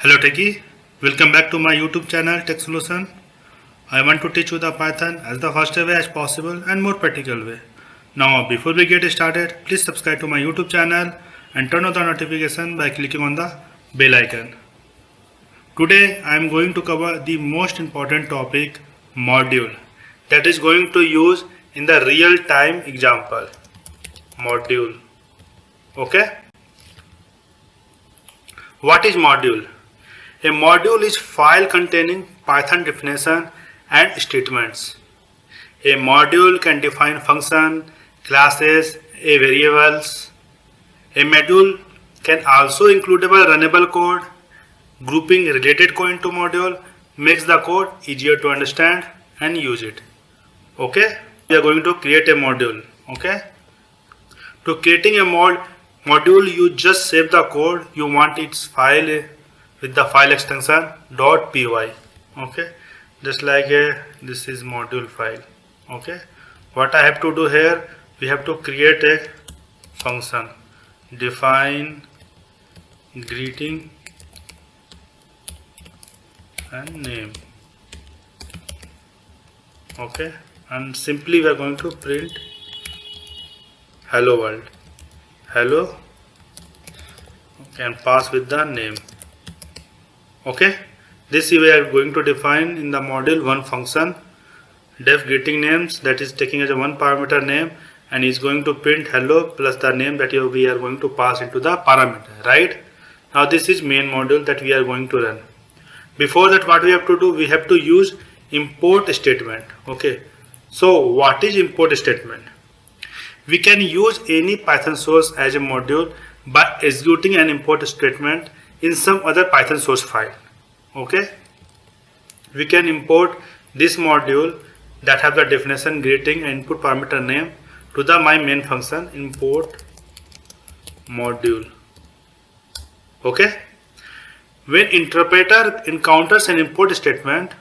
Hello Techie, welcome back to my YouTube channel Tech Solution. I want to teach you the Python as the faster way as possible and more practical way. Now before we get started, please subscribe to my YouTube channel and turn on the notification by clicking on the bell icon. Today I am going to cover the most important topic, module, that is going to use in the real time example. Module. Okay? What is module? A module is file containing Python definition and statements. A module can define function, classes, variables. A module can also include runnable code. Grouping related code into module makes the code easier to understand and use it. Okay, we are going to create a module. Okay, to creating a module, you just save the code you want its file with the file extension .py. Okay, just like this is module file. Okay, what I have to do here, we have to create a function, define greeting and name. Okay, and simply we are going to print hello world, hello. Okay, and pass with the name. Okay, this we are going to define in the module one function, def greeting names, that is taking as a one parameter name, and is going to print hello plus the name that we are going to pass into the parameter. Right, now this is main module that we are going to run. Before that, what we have to do, we have to use import statement. Okay, so what is import statement? We can use any Python source as a module by executing an import statement in some other Python source file. Okay, we can import this module that have the definition, greeting and input parameter name to the my main function import module. Okay, when interpreter encounters an import statement,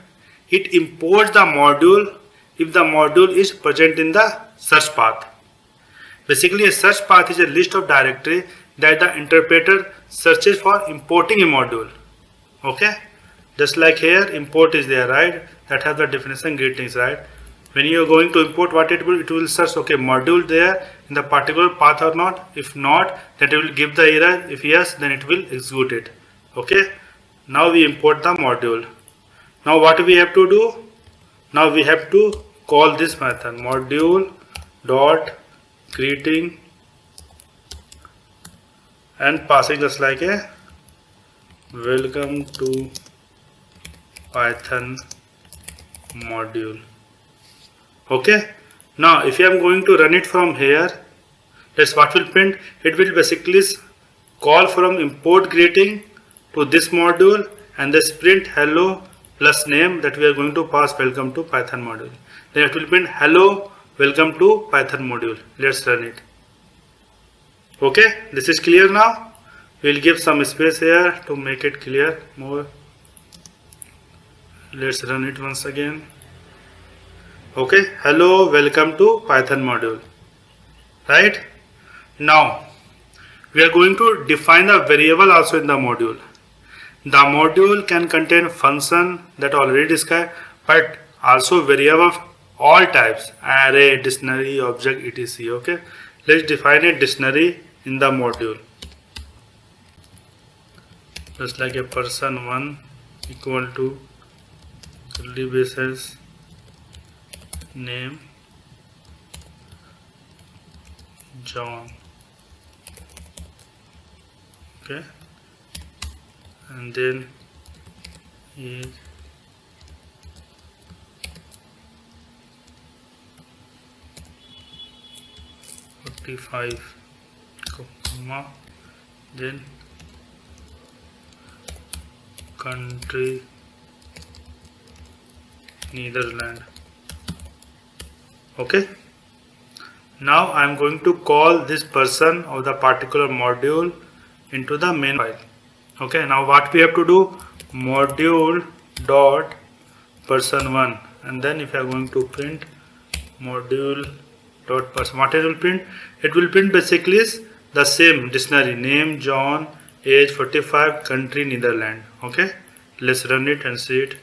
it imports the module if the module is present in the search path. Basically, a search path is a list of directory that the interpreter searches for importing a module. Okay, just like here import is there, right, that has the definition greetings, right. When you are going to import, what it will search, okay, module there in the particular path or not. If not, then it will give the error. If yes, then it will execute it. Okay, now we import the module. Now what we have to do, now we have to call this method module dot greeting and passing just like a welcome to Python module. Okay, now if I am going to run it from here, that's what will print. It will basically call from import greeting to this module and this print hello plus name that we are going to pass welcome to Python module. Then it will print hello welcome to Python module. Let's run it. Okay, this is clear now. We'll give some space here to make it clear more. Let's run it once again. Okay, hello, welcome to Python module. Right, now we are going to define a variable also in the module. The module can contain function that already described, but also variable of all types, array, dictionary, object, etc. Okay, let's define a dictionary in the module, just like a person1 equal to curly braces name John. Okay, and then is comma, then country Netherlands. Okay, now I am going to call this person of the particular module into the main file. Okay, now what we have to do, module dot person1, and then if I am going to print module dot person, what it will print? It will print basically is the same dictionary name John age 45, country Netherlands. Okay, let's run it and see it.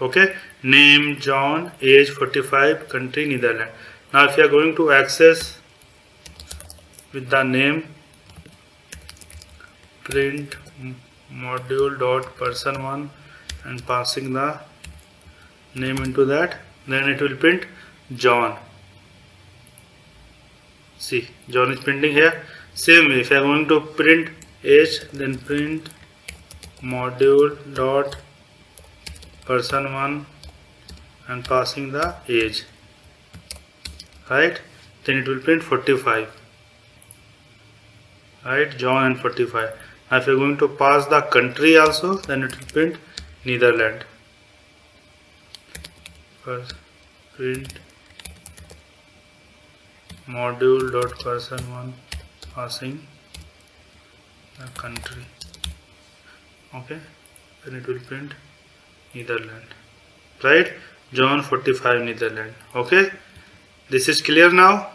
Okay, name John, age 45, country Netherlands. Now if you are going to access with the name, print module dot person one and passing the name into that, then it will print John. See, John is printing here. Same way, if I am going to print age, then print module dot person one and passing the age, right? Then it will print 45, right? John and 45. Now if you are going to pass the country also, then it will print Netherlands. First print module dot person one passing the country. Okay, then it will print Netherlands, right? John 45 Netherlands. Okay, this is clear now.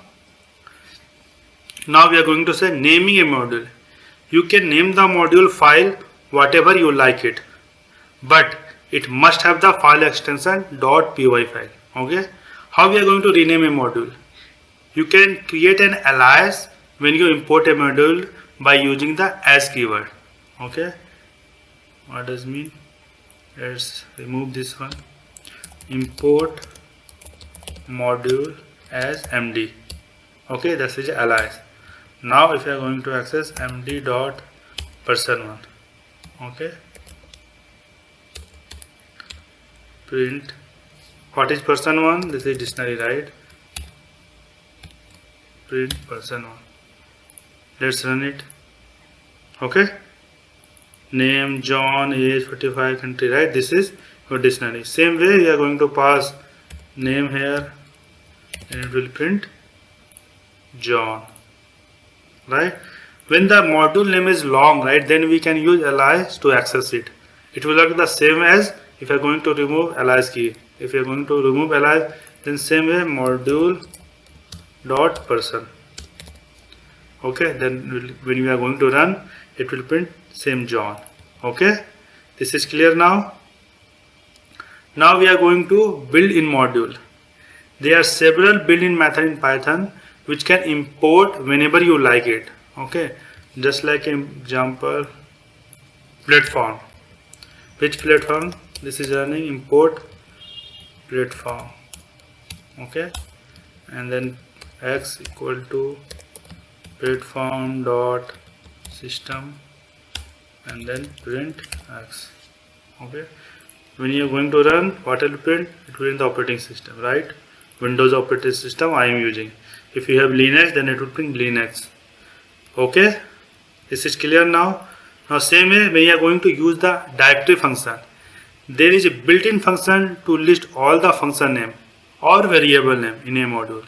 Now we are going to say naming a module. You can name the module file whatever you like it, but it must have the file extension .py file. Okay, how we are going to rename a module? You can create an alias when you import a module by using the as keyword. Okay, what does it mean? Let's remove this one. Import module as md. Okay, this is alias. Now if you are going to access md dot person one, okay, print what is person one? This is dictionary, right? Print person one. Let's run it. Okay, name John, age 45, country, right? This is your dictionary. Same way we are going to pass name here and it will print John, right? When the module name is long, right, then we can use alias to access it. It will look the same as if you are going to remove alias key. If you are going to remove alias, then same way module dot person. Okay, then when we are going to run, it will print same John. Okay, this is clear now. Now we are going to build in module. There are several built-in methods in Python which can import whenever you like it. Okay, just like example platform. Which platform? This is running import platform. Okay, and then x equal to platform dot system and then print x. Okay, when you are going to run, what will print? It will print the operating system, right? Windows operating system I am using. If you have Linux, then it will print Linux. Okay, this is clear now. Now same way when you are going to use the directory function, there is a built-in function to list all the function name or variable name in a module.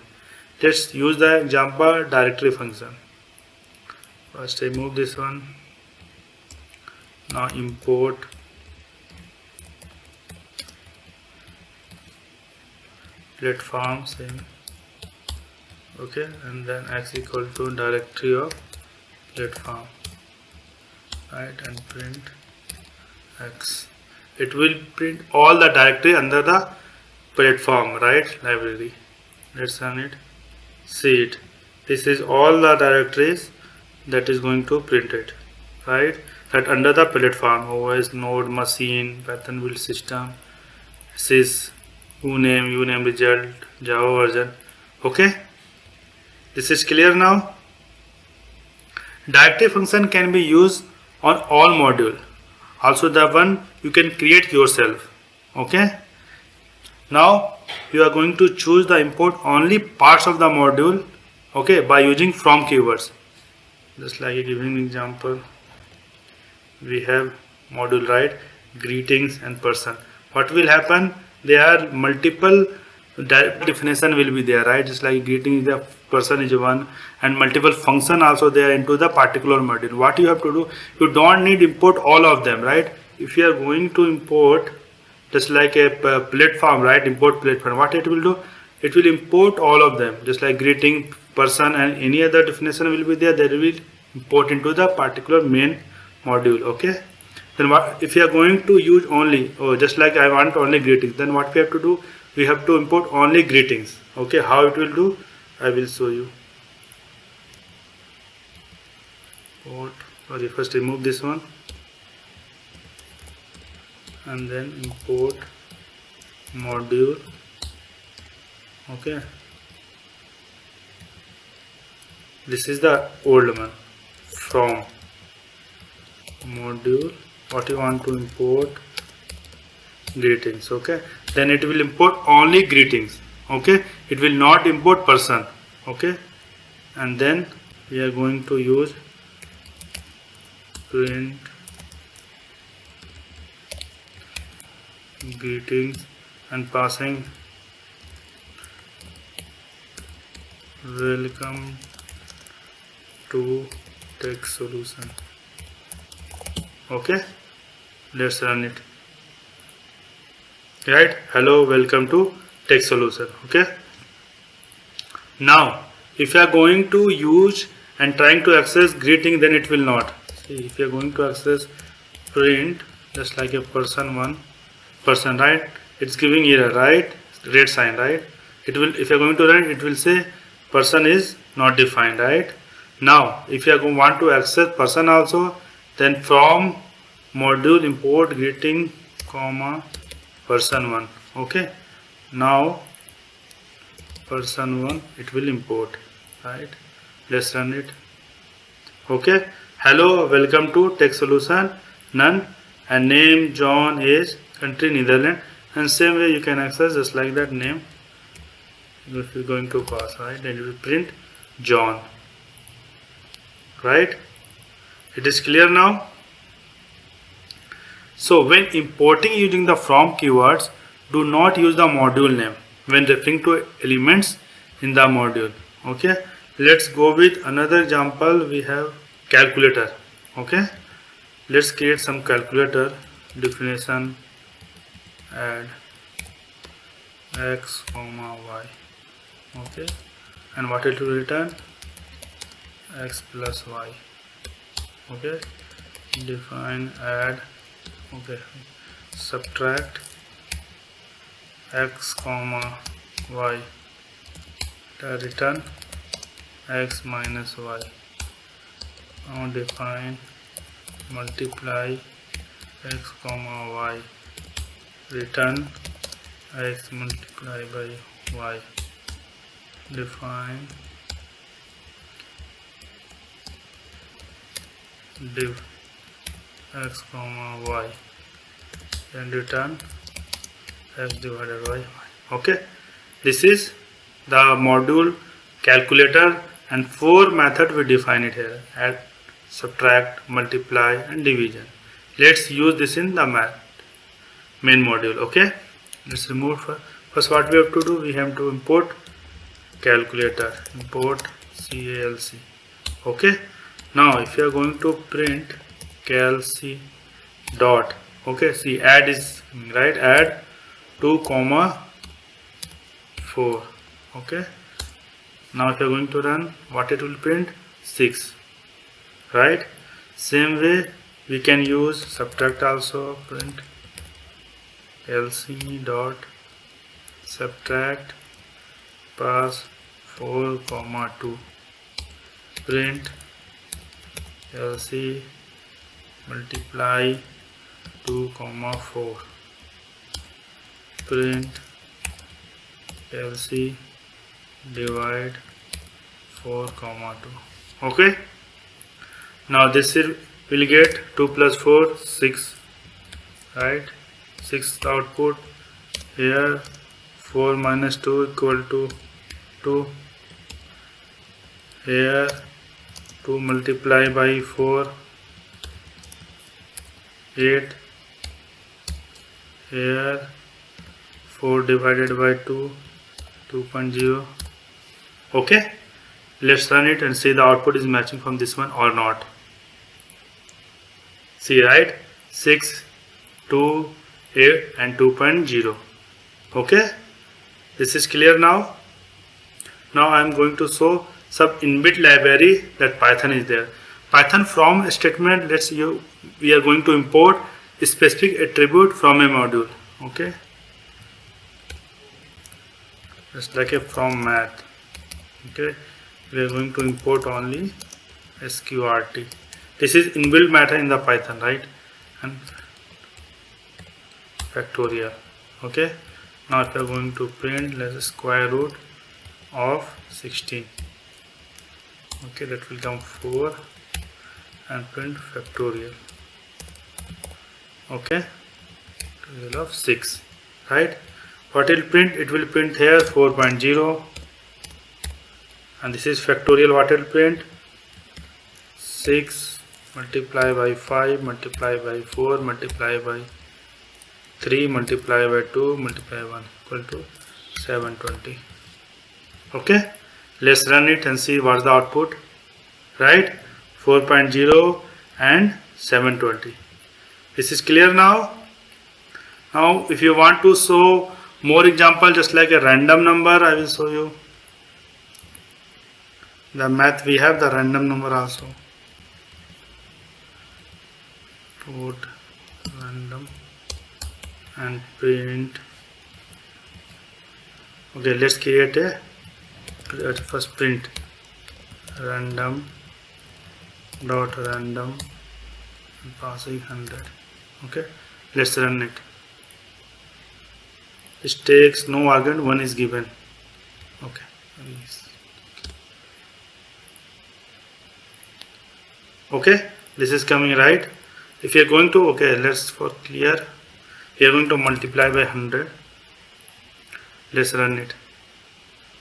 Let's use the example directory function. First remove this one. Now import platform same. Okay, and then x equal to directory of platform, right, and print x. It will print all the directory under the platform, right, library. Let's run it. See it. This is all the directories that is going to print it, right, that under the platform. OS, node, machine, Python build system, sys, uname result, Java version. Okay, this is clear now. Directory function can be used on all module, also the one you can create yourself. Okay, now you are going to choose the import only parts of the module, okay, by using from keywords. Just like giving an example, we have module, right, greetings and person. What will happen? There are multiple definition will be there, right? Just like greeting is the person is one, and multiple function also there into the particular module. What you have to do, you don't need import all of them, right? If you are going to import just like a platform, right, import platform, what it will do, it will import all of them, just like greeting, person, and any other definition will be there, there will import into the particular main module. Okay, then what if you are going to use only, just like I want only greetings, then what we have to do, we have to import only greetings. Okay, how it will do, I will show you. Sorry, first remove this one and then import module. Okay, this is the old one. From module, what you want to import, greetings. Okay, then it will import only greetings. Okay, it will not import person. Okay, and then we are going to use print greetings and passing welcome to Tech Solution. Okay, let's run it. Right, hello, welcome to Tech Solution. Okay, now if you are going to use and trying to access greeting, then it will not. See, if you are going to access print just like a person person, right, it's giving error, right, red sign, right. It will, if you are going to run it will say person is not defined, right. Now if you are going want to access person also, then from module import greeting comma person1. Okay, now person1 it will import, right. Let's run it. Okay, hello, welcome to Tech Solution, none, and name John, age, country Netherlands, and same way you can access just like that name. If you're going to pass, right, then you will print John, right. It is clear now. So when importing using the from keywords, do not use the module name when referring to elements in the module. Okay, let's go with another example. We have calculator. Okay, let's create some calculator. Definition, add x comma y. Okay, and what it will return, x plus y. Okay, define, add. Okay, subtract x comma y, return x minus y. Now define, multiply x comma y, return x multiply by y. Define div x comma y and return x divided by y. Okay, this is the module calculator, and 4 methods we define it here: add, subtract, multiply and division. Let's use this in the main module. Okay, let's remove first. What we have to do, we have to import calculator, import calc. Okay, now if you are going to print calc dot, okay, see, add is right, add 2 comma 4. Okay, now if you are going to run, what it will print, 6, right. Same way we can use subtract also, print lc dot subtract, pass 4 comma 2, print lc multiply 2 comma 4, print lc divide 4 comma 2. Okay, now this will get 2 plus 4 6, right, 6 output here. 4 minus 2 equal to 2, here 2 multiply by 4 8, here 4 divided by 2 2.0. Okay, let's run it and see the output is matching from this one or not. See, right, 6 2 8 and 2.0. Okay, this is clear now. Now I am going to show some inbuilt library that Python is there. Python from statement, we are going to import a specific attribute from a module. Okay, just like a from math. Okay, we are going to import only sqrt. This is inbuilt method in the Python, right? And factorial. Okay, now if we are going to print, let's square root of 16. Okay, that will come 4 and print factorial. Okay, factorial of 6, right? What it will print? It will print here 4.0, and this is factorial. What it will print? 6 multiply by 5 multiply by 4 multiply by 3 multiply by 2 multiply by 1 equal to 720. Okay, let's run it and see what's the output, right? 4.0 and 720. This is clear now. Now if you want to show more example, just like a random number, I will show you. The math, we have the random number also. Put random and print. Okay, let's create a first print random dot random and passing 100. Okay, let's run it. It takes no argument, 1 is given. Okay, okay, this is coming, right? If you are going to, okay, let's for clear, we are going to multiply by 100. Let's run it.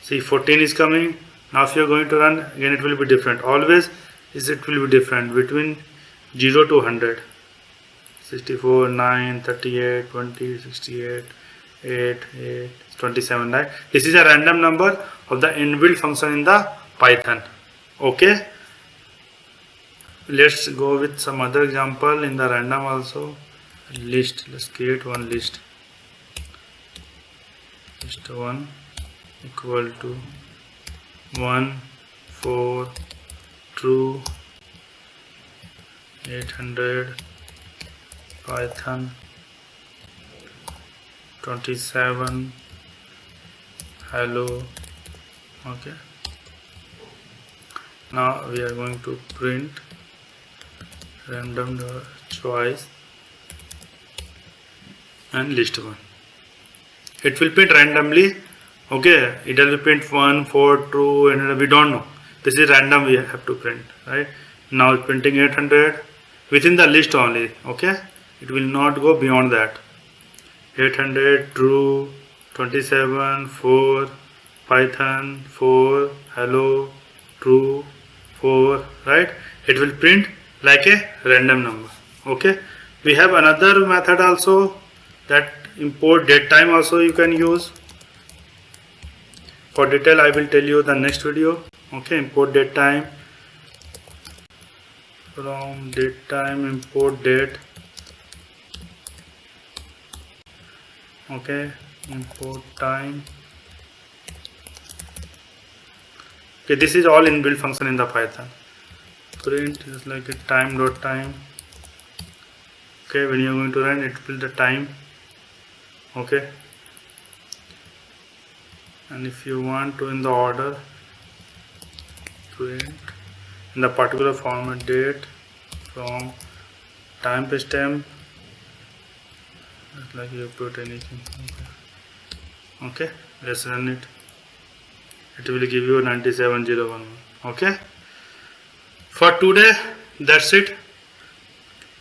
See, 14 is coming. Now if you are going to run, again it will be different. Always it will be different between 0 to 100. 64, 9, 38, 20, 68, 8, 8, 27, right? This is a random number of the inbuilt function in the Python. Okay, let's go with some other example in the random also. List, let's create one list. List 1 equal to 1, 4, true, 800, Python, 27, hello. Okay, now we are going to print random choice and list 1. It will print randomly. Okay, it will print 1, 4, true, and we don't know. This is random, we have to print, right? Now it's printing 800 within the list only. Okay, it will not go beyond that. 800, true, 27, 4, Python, 4, hello, true, 4, right? It will print like a random number. Okay, we have another method also, that import date time also you can use. For detail I will tell you the next video. Okay, import date time. From date time import date. Okay, import time. Okay, this is all inbuilt function in the Python. Print is like a time dot time. Okay, when you are going to run, it will the time. Okay, and if you want to in the order, print in the particular format date from timestamp, like you put anything. Okay, let's run it. It will give you 97011. Okay, for today that's it.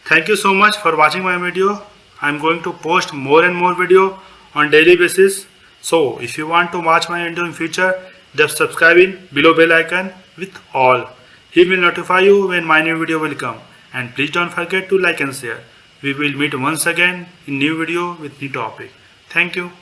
Thank you so much for watching my video. I am going to post more and more video on daily basis. So if you want to watch my video in future, just subscribe in below bell icon with all. He will notify you when my new video will come. And please don't forget to like and share. We will meet once again in new video with new topic. Thank you.